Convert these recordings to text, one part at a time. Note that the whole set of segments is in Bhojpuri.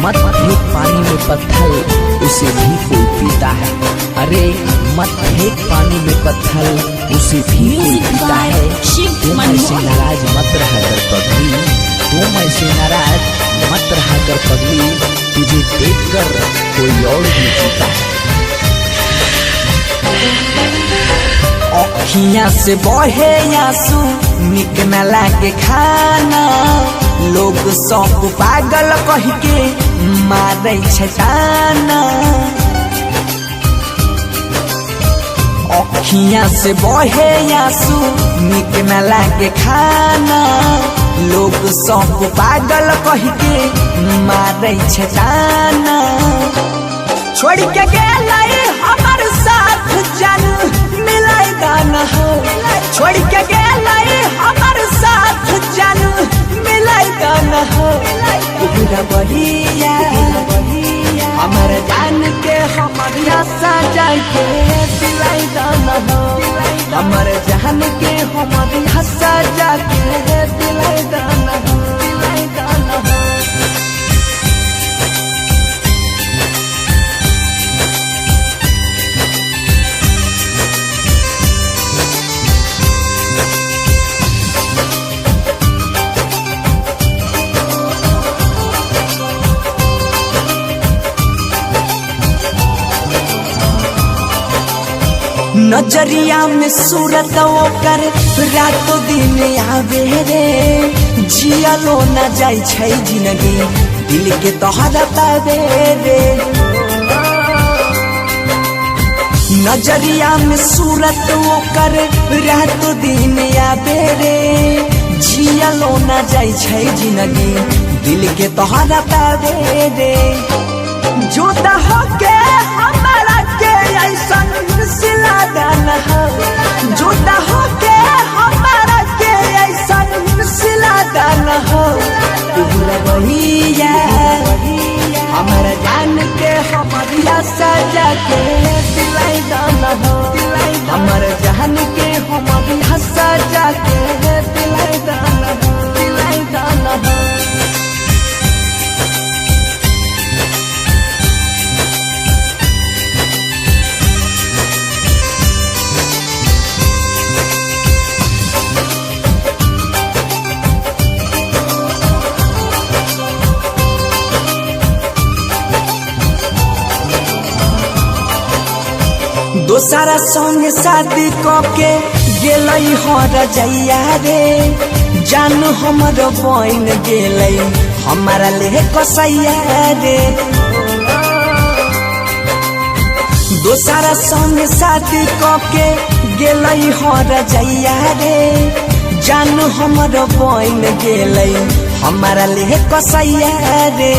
मत फेंक पानी में पत्थर, उसे भी कोई पीता है। अरे मत फेंक पानी में पत्थर, उसे भी कोई पीता है। तुम ऐसे नाराज मत रहा कर पगली, तुम ऐसे नाराज मत रहा कर पगली, तुझे देखकर कोई और भी जीता है। अखियां से बहे आंसू निक न लागे खाना, लोग सब पागल कह के मारे छटाना। अखियां से बहे आंसू निक न लागे खाना, लोग सब पागल कह के मारे छटाना। छोड़ के गेलै हमर साथ जन मिलाई दाना हो, छोड़ के गेलै हमर साथ जन मिलाई दाना हो। पूरा बढ़िया हमर जान के हमरिया सजा के दिलाई दाना हो, हमर जान के हमरिया सजा के दिलाई दाना हो, दिलाई दाना हो। नजरिया में सूरत ओकर रातों दिन आवे रे, जियलो न जाय छै जिंदगी दिल के तोहरा पावे रे। नजरिया में सूरत ओकर रातों दिन आवे रे, जियलो न जाय छै जिंदगी दिल के तोहरा पावे रे। जुदा होके हमारा के ऐसन सिला दाना हो, जुदा होके हमारा के ऐसन सिला दाना हो। पूरा बढ़िया हमारा जान के हमरिया सजा के दिलाई दाना हो, हमारा जान के हमरिया सजा के दिलाई दाना हो, दिलाई दाना हो। दोसरा संग शादी के गेलै हर जैया रे, जान हमर बन गेलै हमारा ले कसैया रे। दोसरा संग शादी के गेलै हर जैया रे, जान हमर बन गेलै हमारा ले कसैया रे।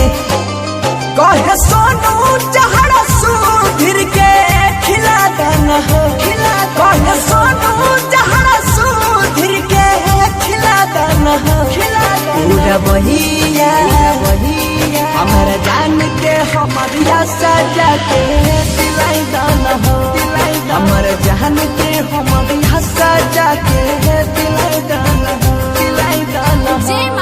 कहे सोनू जहरा सुधीर के खिला दाना हो, कहे सोनू जहरा सुधीर के खिला दाना हो। पूरा बढ़िया हमारा जान के हमरिया सजा के दिलाई दाना हो, हमारा जान के हमरिया सजा के दिलाई दाना हो, दिलाई दाना हो।